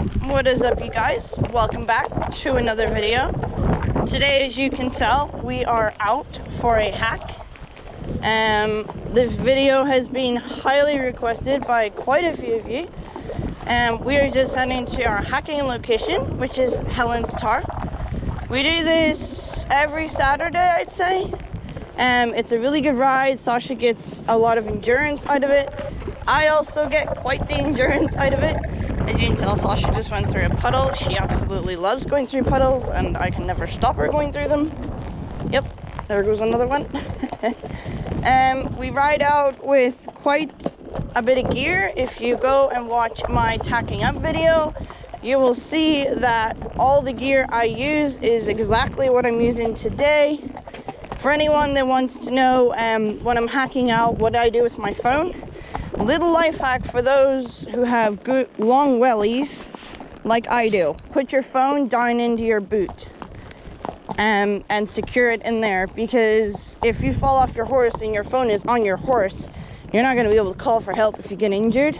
What is up, you guys? Welcome back to another video. Today, as you can tell, we are out for a hack. This video has been highly requested by quite a few of you. We are just heading to our hacking location, which is Helen's Tar. We do this every Saturday, I'd say. It's a really good ride. Sasha gets a lot of endurance out of it. I also get quite the endurance out of it. As you can tell, Sasha just went through a puddle. She absolutely loves going through puddles, and I can never stop her going through them. Yep, there goes another one. We ride out with quite a bit of gear. If you go and watch my tacking up video, you will see that all the gear I use is exactly what I'm using today. For anyone that wants to know when I'm hacking out what I do with my phone, little life hack for those who have good long wellies like I do. Put your phone down into your boot and secure it in there, because if you fall off your horse and your phone is on your horse, you're not going to be able to call for help if you get injured.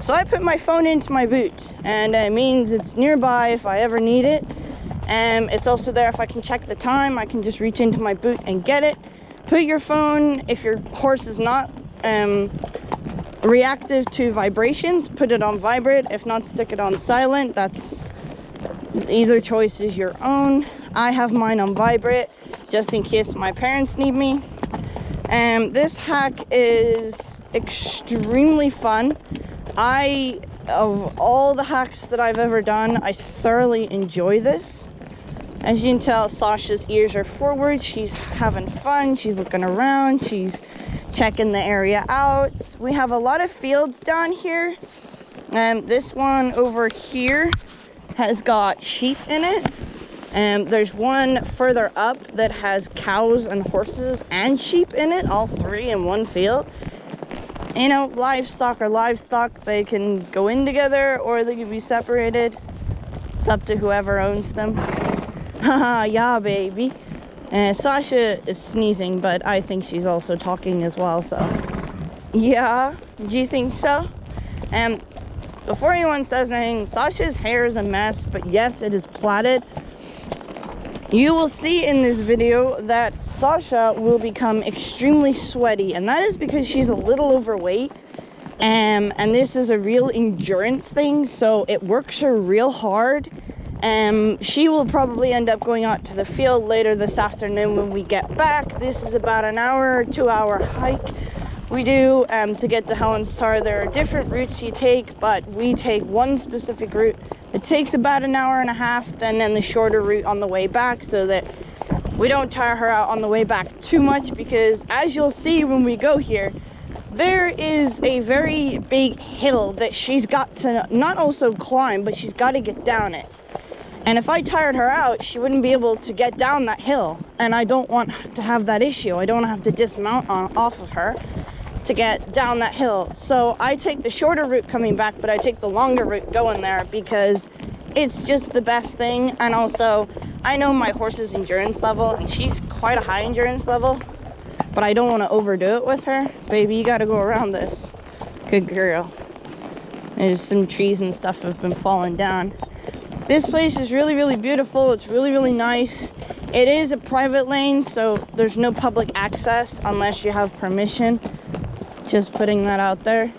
So I put my phone into my boot, and it means it's nearby if I ever need it. It's also there if I can check the time. I can just reach into my boot and get it. Put your phone, if your horse is not reactive to vibrations, put it on vibrate. If not, stick it on silent. That's either choice is your own. I have mine on vibrate just in case my parents need me. This hack is extremely fun. Of all the hacks that I've ever done, I thoroughly enjoy this. As you can tell, Sasha's ears are forward. She's having fun. She's looking around. She's checking the area out. We have a lot of fields down here. This one over here has got sheep in it. There's one further up that has cows and horses and sheep in it, all three in one field. You know, livestock are livestock. They can go in together or they can be separated. It's up to whoever owns them. Haha, yeah, baby. Sasha is sneezing, but I think she's also talking as well, so. Yeah, do you think so? Before anyone says anything, Sasha's hair is a mess, but yes, it is plaited. You will see in this video that Sasha will become extremely sweaty, and that is because she's a little overweight. And this is a real endurance thing, so it works her real hard. She will probably end up going out to the field later this afternoon when we get back. This is about an hour, 2-hour hike we do to get to Helen's Tar. There are different routes you take, but we take one specific route. It takes about an hour and a half, and then the shorter route on the way back, so that we don't tire her out on the way back too much, because as you'll see when we go here, there is a very big hill that she's got to not also climb, but she's got to get down it. And if I tired her out, she wouldn't be able to get down that hill. And I don't want to have that issue. I don't have to dismount off of her to get down that hill. So I take the shorter route coming back, but I take the longer route going there because it's just the best thing. And also, I know my horse's endurance level, and she's quite a high endurance level, but I don't want to overdo it with her. Baby, you got to go around this. Good girl. There's some trees and stuff have been falling down. This place is really, really beautiful. It's really, really nice. It is a private lane, so there's no public access unless you have permission. Just putting that out there.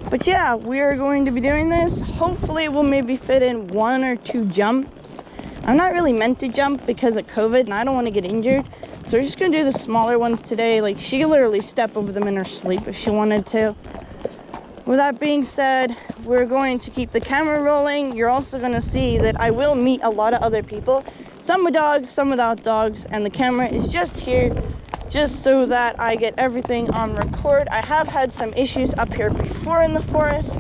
But yeah, we are going to be doing this. Hopefully we'll maybe fit in 1 or 2 jumps. I'm not really meant to jump because of COVID, and I don't want to get injured. So we're just going to do the smaller ones today. Like, she could literally step over them in her sleep if she wanted to. With that being said, we're going to keep the camera rolling. You're also going to see that I will meet a lot of other people. Some with dogs, some without dogs. And the camera is just here, just so that I get everything on record. I have had some issues up here before in the forest.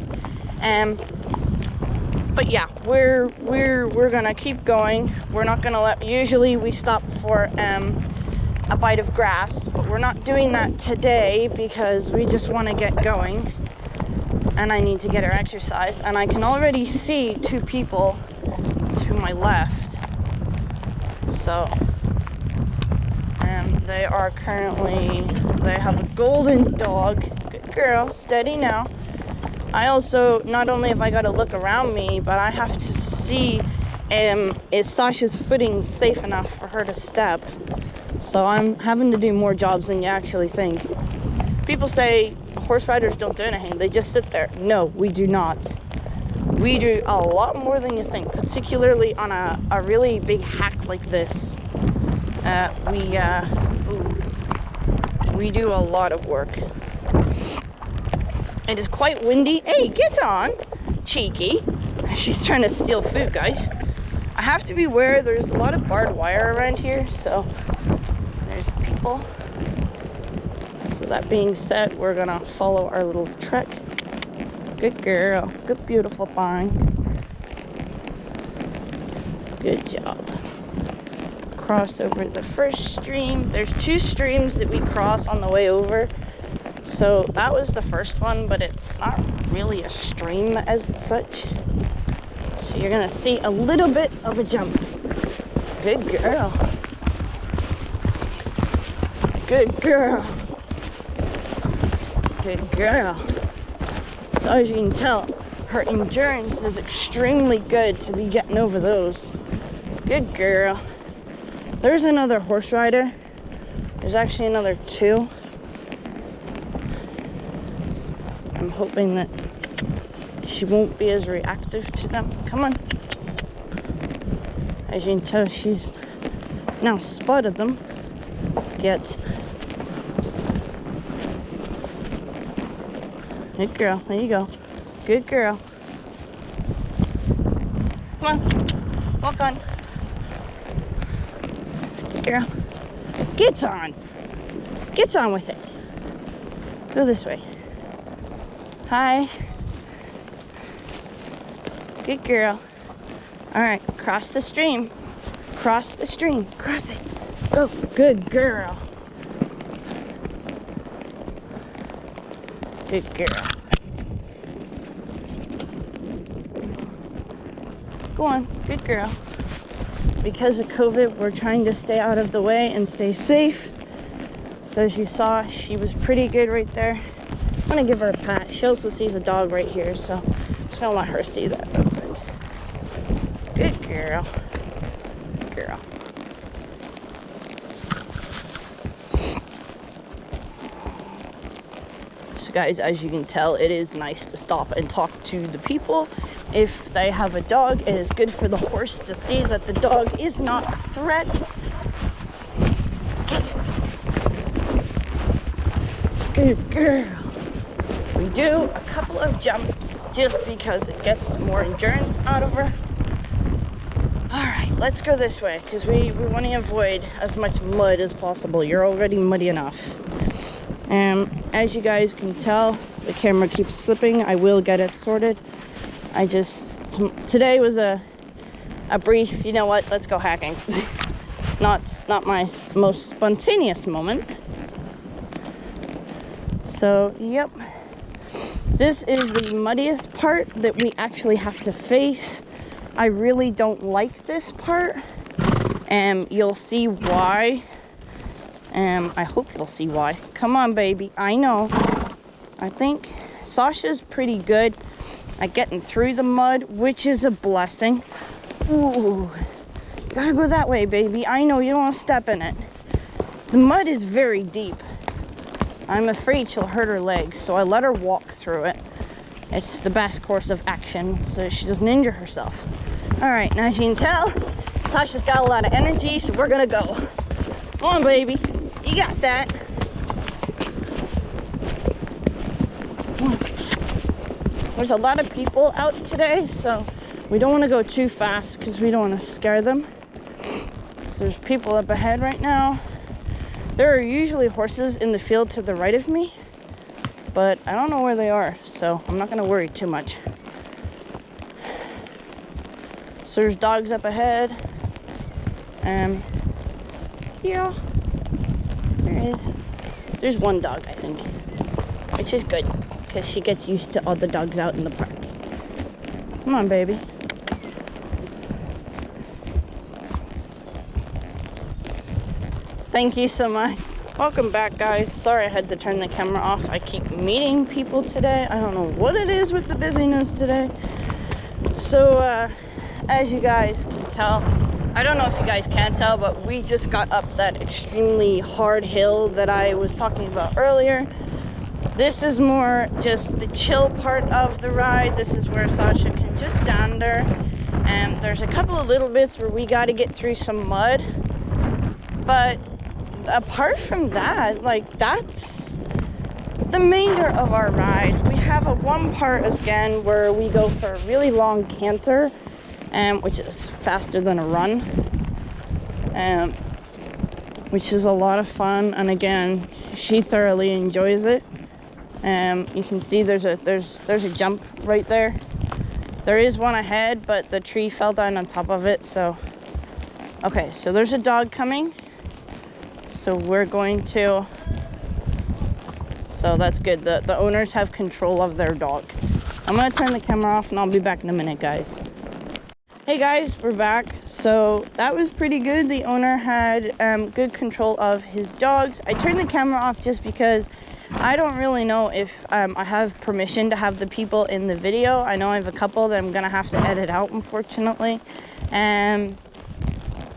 But yeah, we're going to keep going. We're not going to let, usually we stop for a bite of grass. But we're not doing that today because we just want to get going. And I need to get her exercise, and I can already see 2 people to my left. So, they are currently, they have a golden dog. Good girl, steady now. I also, not only have I got to look around me, but I have to see, is Sasha's footing safe enough for her to step? So I'm having to do more jobs than you actually think. People say horse riders don't do anything, they just sit there. No, we do not. We do a lot more than you think, particularly on a really big hack like this. We do a lot of work. It is quite windy. Hey, get on, cheeky. She's trying to steal food, guys. I have to beware, there's a lot of barbed wire around here, so there's people. So that being said, we're gonna follow our little trek. Good girl, good beautiful thing. Good job. Cross over the first stream. There's 2 streams that we cross on the way over. So that was the first one, but it's not really a stream as such. So you're gonna see a little bit of a jump. Good girl. Good girl. Good girl. So as you can tell, her endurance is extremely good to be getting over those. Good girl. There's another horse rider. There's actually another 2. I'm hoping that she won't be as reactive to them. Come on. As you can tell, she's now spotted them. Yet. Good girl. There you go. Good girl. Come on. Walk on. Good girl. Get on. Get on with it. Go this way. Hi. Good girl. All right, cross the stream. Cross the stream. Cross it. Go. Good girl. Good girl. Go on. Good girl. Because of COVID, we're trying to stay out of the way and stay safe. So as you saw, she was pretty good right there. I'm gonna give her a pat. She also sees a dog right here, so I'm just gonna let her see that real quick. Good girl. Good girl. So guys, as you can tell, it is nice to stop and talk to the people. If they have a dog, it is good for the horse to see that the dog is not a threat. Get. Good girl. We do a couple of jumps just because it gets more endurance out of her. All right, let's go this way because we want to avoid as much mud as possible. You're already muddy enough. As you guys can tell, the camera keeps slipping. I will get it sorted. Today was a brief, you know what, let's go hacking. not my most spontaneous moment. So, yep. This is the muddiest part that we actually have to face. I really don't like this part. You'll see why. I hope you'll see why. Come on, baby. I know. I think Sasha's pretty good at getting through the mud, which is a blessing. Ooh. You gotta go that way, baby. I know you don't want to step in it. The mud is very deep. I'm afraid she'll hurt her legs, so I let her walk through it. It's the best course of action so she doesn't injure herself. All right, now as you can tell, Sasha's got a lot of energy, so we're gonna go. Come on, baby. You got that. There's a lot of people out today, so we don't want to go too fast because we don't want to scare them. So there's people up ahead right now. There are usually horses in the field to the right of me, but I don't know where they are, so I'm not going to worry too much. So there's dogs up ahead. Yeah, there's one dog, I think, which is good because she gets used to all the dogs out in the park. Come on, baby. Thank you so much. Welcome back, guys. Sorry I had to turn the camera off. I keep meeting people today. I don't know what it is with the busyness today. So as you guys can tell, I don't know if you guys can tell, but we just got up that extremely hard hill that I was talking about earlier. This is more just the chill part of the ride. This is where Sasha can just dander. And there's a couple of little bits where we got to get through some mud. But apart from that, like, that's the remainder of our ride. We have a one part again where we go for a really long canter, which is faster than a run, which is a lot of fun. And again, she thoroughly enjoys it. You can see there's a jump right there. There is one ahead, but the tree fell down on top of it. So okay, so there's a dog coming, so we're going to, so that's good. The owners have control of their dog. I'm gonna turn the camera off and I'll be back in a minute, guys. Hey guys, we're back. So that was pretty good. The owner had good control of his dogs. I turned the camera off just because I don't really know if I have permission to have the people in the video. I know I have a couple that I'm gonna have to edit out, unfortunately.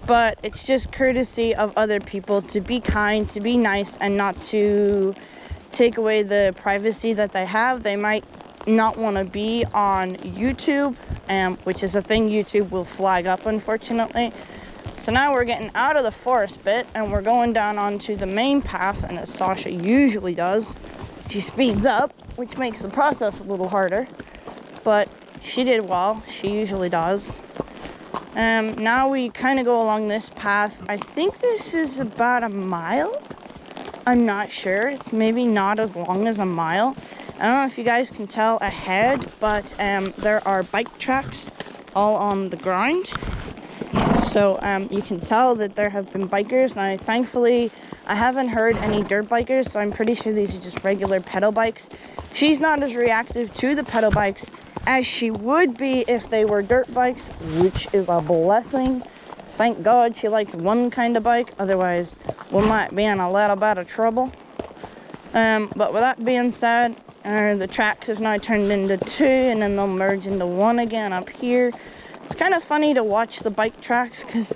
But it's just courtesy of other people to be kind, to be nice, and not to take away the privacy that they have. They might not want to be on YouTube, which is a thing YouTube will flag up, unfortunately. So now we're getting out of the forest bit and we're going down onto the main path, and as Sasha usually does, she speeds up, which makes the process a little harder, but she did well. She usually does. Now we kind of go along this path. I think this is about a mile. I'm not sure. It's maybe not as long as a mile. I don't know if you guys can tell ahead, but there are bike tracks all on the ground. So you can tell that there have been bikers. Now, thankfully, I haven't heard any dirt bikers, so I'm pretty sure these are just regular pedal bikes. She's not as reactive to the pedal bikes as she would be if they were dirt bikes, which is a blessing. Thank God she likes one kind of bike, otherwise we might be in a little bit of trouble. But with that being said, the tracks have now turned into two, and then they'll merge into one again up here. It's kind of funny to watch the bike tracks because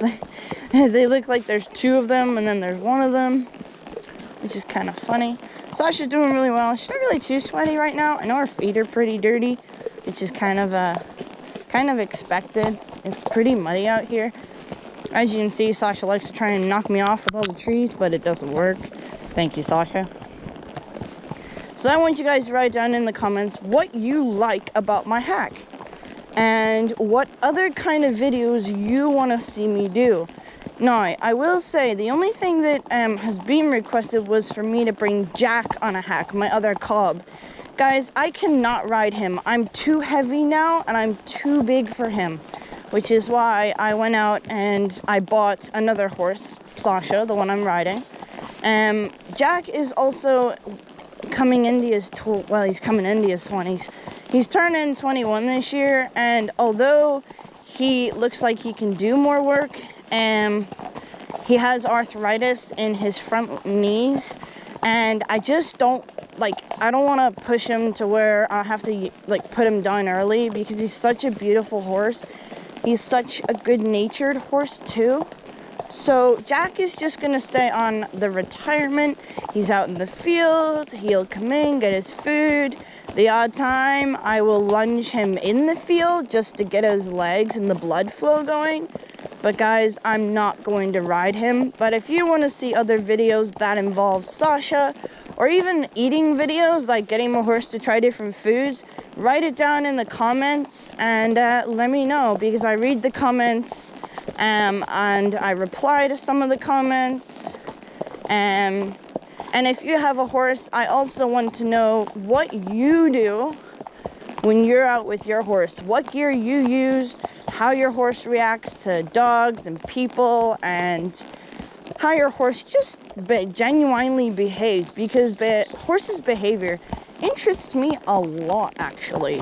they look like there's two of them and then there's one of them, which is kind of funny. Sasha's doing really well. She's not really too sweaty right now. I know her feet are pretty dirty, which is kind of expected. It's pretty muddy out here. As you can see, Sasha likes to try and knock me off with all the trees, but it doesn't work. Thank you, Sasha. So I want you guys to write down in the comments what you like about my hack and what other kind of videos you want to see me do. Now, I will say the only thing that has been requested was for me to bring Jack on a hack, my other cob. Guys, I cannot ride him. I'm too heavy now and I'm too big for him, which is why I went out and I bought another horse, Sasha, the one I'm riding. Jack is also coming into his he's coming into his 20s. He's turning 21 this year, and although he looks like he can do more work, he has arthritis in his front knees, and I just don't I don't want to push him to where I have to put him down early, because he's such a beautiful horse. He's such a good-natured horse too. So Jack is just going to stay on the retirement. He's out in the field. He'll come in, get his food. The odd time, I will lunge him in the field just to get his legs and the blood flow going. But guys, I'm not going to ride him. But if you want to see other videos that involve Sasha, or even eating videos, like getting my horse to try different foods, write it down in the comments and let me know, because I read the comments and I reply to some of the comments. And if you have a horse, I also want to know what you do when you're out with your horse, what gear you use, how your horse reacts to dogs and people, and how your horse just genuinely behaves, because horses' behavior interests me a lot, actually.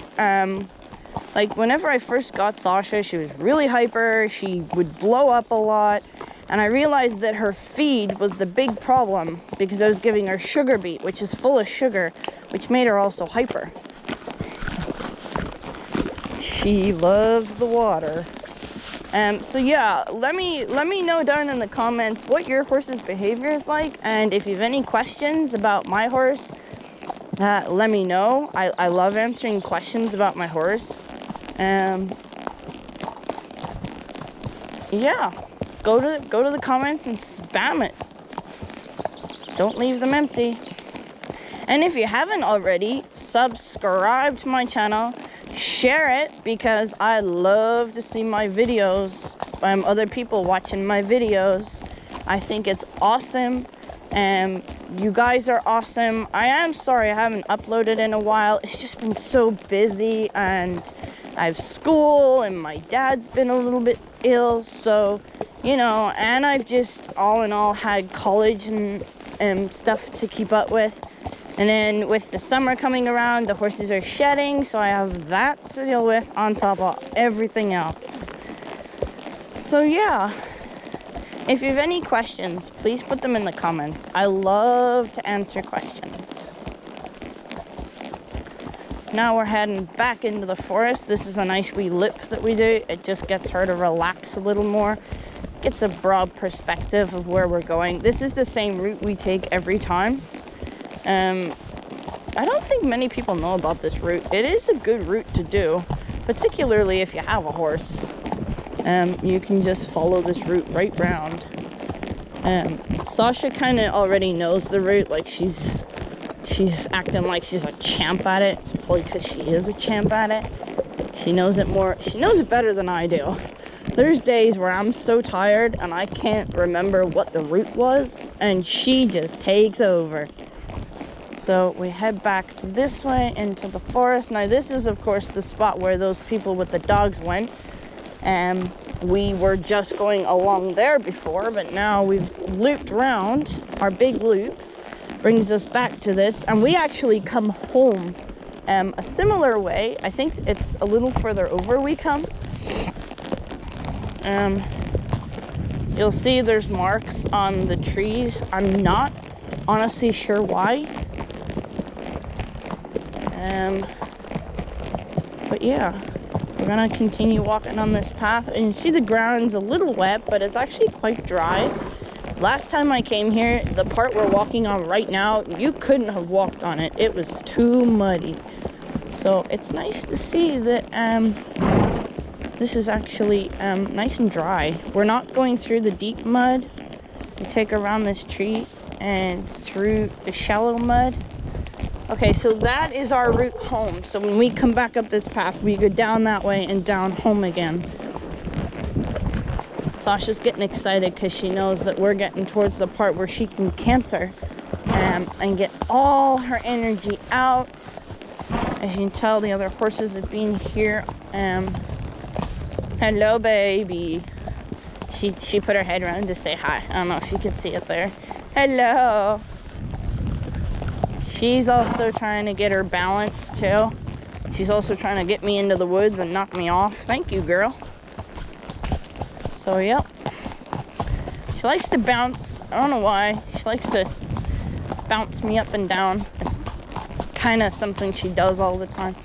Whenever I first got Sasha, she was really hyper. She would blow up a lot. And I realized that her feed was the big problem because I was giving her sugar beet, which is full of sugar, which made her also hyper. She loves the water. So yeah, let me know down in the comments what your horse's behavior is like, and if you have any questions about my horse, let me know. I love answering questions about my horse. Yeah, go to the comments and spam it. Don't leave them empty. And if you haven't already, subscribe to my channel. Share it, because I love to see my videos, other people watching my videos. I think it's awesome, and you guys are awesome. I am sorry I haven't uploaded in a while. It's just been so busy, and I have school, and my dad's been a little bit ill, so, you know, and I've just all in all had college and stuff to keep up with. And then with the summer coming around, the horses are shedding, so I have that to deal with on top of everything else. So yeah, if you have any questions, please put them in the comments. I love to answer questions. Now we're heading back into the forest. This is a nice wee loop that we do. It just gets her to relax a little more. Gets a broad perspective of where we're going. This is the same route we take every time. I don't think many people know about this route. It is a good route to do, particularly if you have a horse. You can just follow this route right round. Sasha kind of already knows the route, like she's acting like she's a champ at it. It's probably because she is a champ at it. She knows it more, she knows it better than I do. There's days where I'm so tired and I can't remember what the route was, and she just takes over. So we head back this way into the forest. Now this is of course the spot where those people with the dogs went. We were just going along there before, but now we've looped around. Our big loop brings us back to this, and we actually come home a similar way. I think it's a little further over we come. You'll see there's marks on the trees. I'm not honestly sure why. But yeah, we're gonna continue walking on this path, and you see the ground's a little wet, but it's actually quite dry. Last time I came here, the part we're walking on right now, you couldn't have walked on it. It was too muddy. So it's nice to see that this is actually nice and dry. We're not going through the deep mud. We take around this tree and through the shallow mud. Okay, so that is our route home. So when we come back up this path, we go down that way and down home again. Sasha's getting excited because she knows that we're getting towards the part where she can canter and get all her energy out. As you can tell, the other horses have been here. Hello, baby. She put her head around to say hi. I don't know if you can see it there. Hello. She's also trying to get her balance too. She's also trying to get me into the woods and knock me off. Thank you, girl. So, yep. She likes to bounce. I don't know why. She likes to bounce me up and down. It's kind of something she does all the time.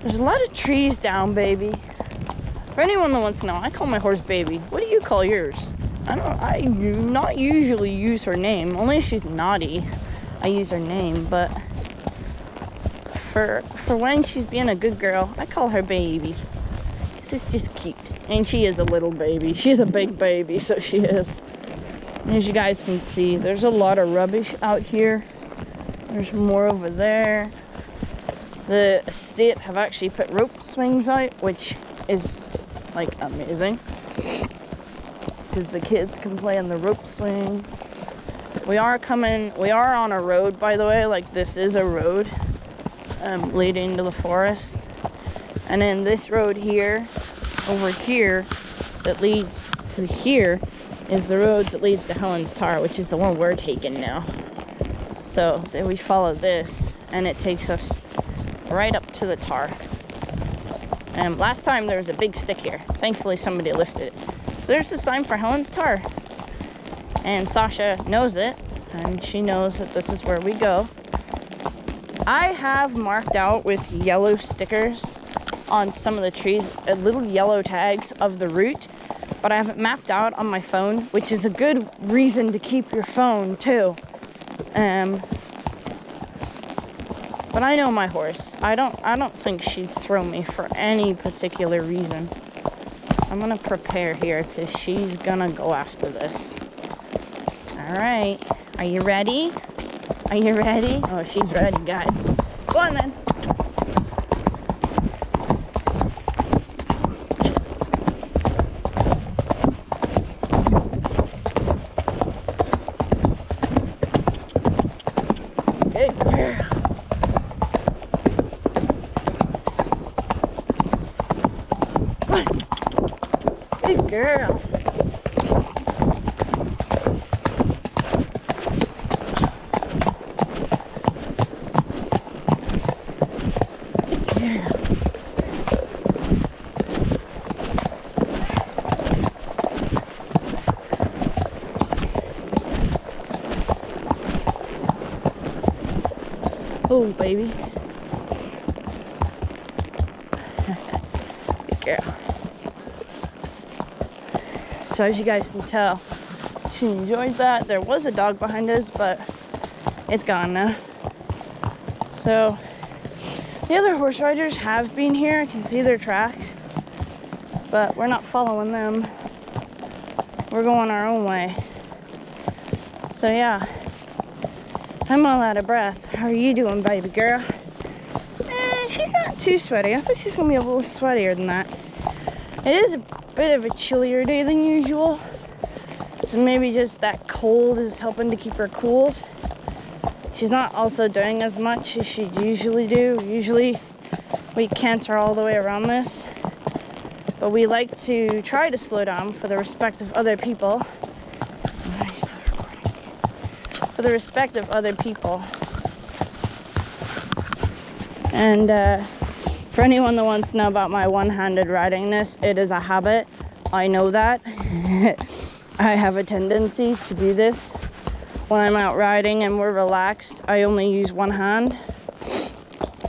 There's a lot of trees down, baby. For anyone that wants to know, I call my horse Baby. What do you call yours? I do not usually use her name. Only if she's naughty, I use her name. But for when she's being a good girl, I call her Baby. Because it's just cute. And she is a little baby. She's a big baby, so she is. As you guys can see, there's a lot of rubbish out here. There's more over there. The estate have actually put rope swings out, which is like amazing. Because the kids can play on the rope swings. We are on a road, by the way. Like, this is a road leading to the forest. And then this road here, over here, that leads to here, is the road that leads to Helen's Tower, which is the one we're taking now. So then we follow this, and it takes us right up to the tar. Last time there was a big stick here. Thankfully somebody lifted it. So there's a sign for Helen's Tar. And Sasha knows it, and she knows that this is where we go. I have marked out with yellow stickers on some of the trees, little yellow tags of the route, but I have it mapped out on my phone, which is a good reason to keep your phone too. But I know my horse. I don't think she'd throw me for any particular reason. So I'm gonna prepare here because she's gonna go after this. All right, are you ready? Are you ready? Oh, she's ready, guys. Go on then. Good girl. Good girl. Oh, baby. Good girl. So as you guys can tell, she enjoyed that. There was a dog behind us, but it's gone now. So the other horse riders have been here. I can see their tracks, but we're not following them. We're going our own way. So yeah, I'm all out of breath. How are you doing, baby girl? She's not too sweaty. I thought she was gonna be a little sweatier than that. It is a bit of a chillier day than usual, so maybe just that cold is helping to keep her cooled. She's not also doing as much as she'd usually do. Usually we canter all the way around this, but we like to try to slow down for the respect of other people. For the respect of other people. And for anyone that wants to know about my one-handed riding this, it is a habit. I know that. I have a tendency to do this. When I'm out riding and we're relaxed, I only use one hand.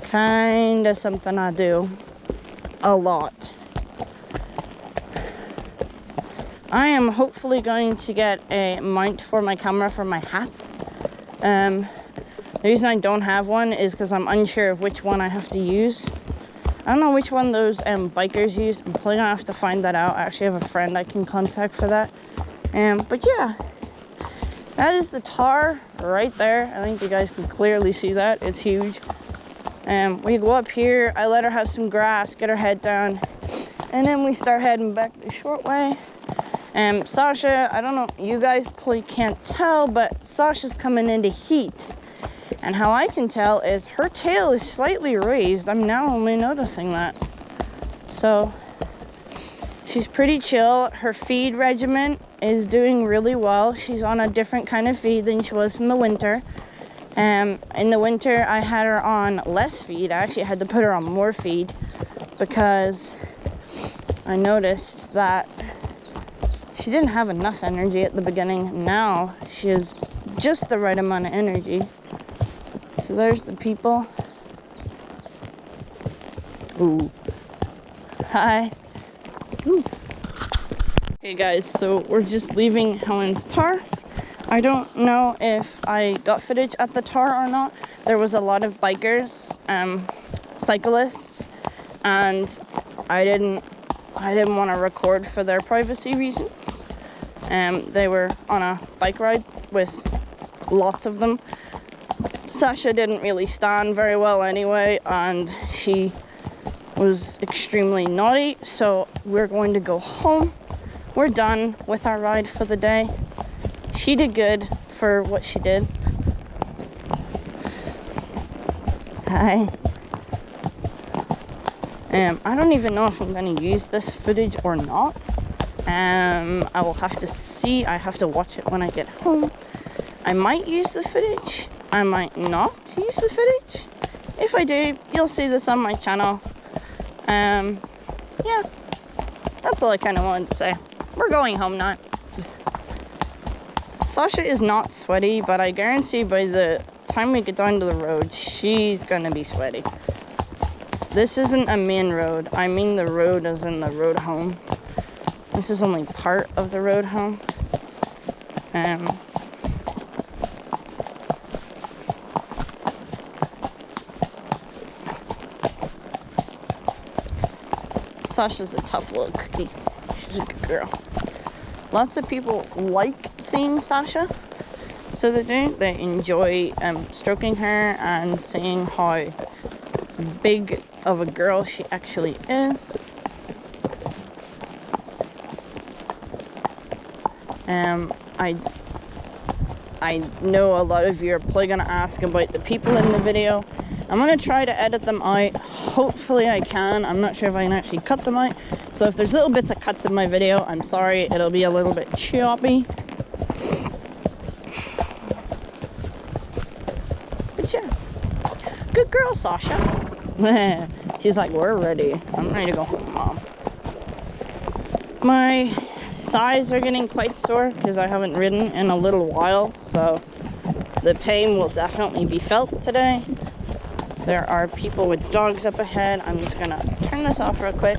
Kinda something I do a lot. I am hopefully going to get a mount for my camera for my hat. The reason I don't have one is because I'm unsure of which one I have to use. I don't know which one those bikers use. I'm probably gonna have to find that out. I actually have a friend I can contact for that. But yeah, that is the tar right there. I think you guys can clearly see that. It's huge. We go up here. I let her have some grass, get her head down, and then we start heading back the short way. Sasha, I don't know, you guys probably can't tell, but Sasha's coming into heat. And how I can tell is her tail is slightly raised. I'm now only noticing that. So she's pretty chill. Her feed regimen is doing really well. She's on a different kind of feed than she was in the winter. In the winter, I had her on less feed. I actually had to put her on more feed because I noticed that she didn't have enough energy at the beginning. Now she has just the right amount of energy. So there's the people. Ooh. Hi. Ooh. Hey guys, so we're just leaving Helen's Tar. I don't know if I got footage at the Tar or not. There was a lot of bikers, cyclists, and I didn't want to record for their privacy reasons. They were on a bike ride with lots of them. Sasha didn't really stand very well anyway, and she was extremely naughty, so we're going to go home. We're done with our ride for the day. She did good for what she did. Hi. I don't even know if I'm going to use this footage or not. I will have to see. I have to watch it when I get home. I might use the footage. I might not use the footage. If I do, you'll see this on my channel. Yeah, that's all I kind of wanted to say. We're going home now. Sasha is not sweaty, but I guarantee by the time we get down to the road, she's gonna be sweaty. This isn't a main road. I mean the road as in the road home. This is only part of the road home. Sasha's a tough little cookie. She's a good girl. Lots of people like seeing Sasha, so they do. They enjoy stroking her and seeing how big of a girl she actually is. I know a lot of you are probably gonna ask about the people in the video. I'm gonna try to edit them out. Hopefully I can. I'm not sure if I can actually cut them out. So if there's little bits of cuts in my video, I'm sorry. It'll be a little bit choppy. But yeah. Good girl, Sasha. She's like, we're ready. I'm ready to go home, Mom. My thighs are getting quite sore because I haven't ridden in a little while. So the pain will definitely be felt today. There are people with dogs up ahead. I'm just gonna turn this off real quick.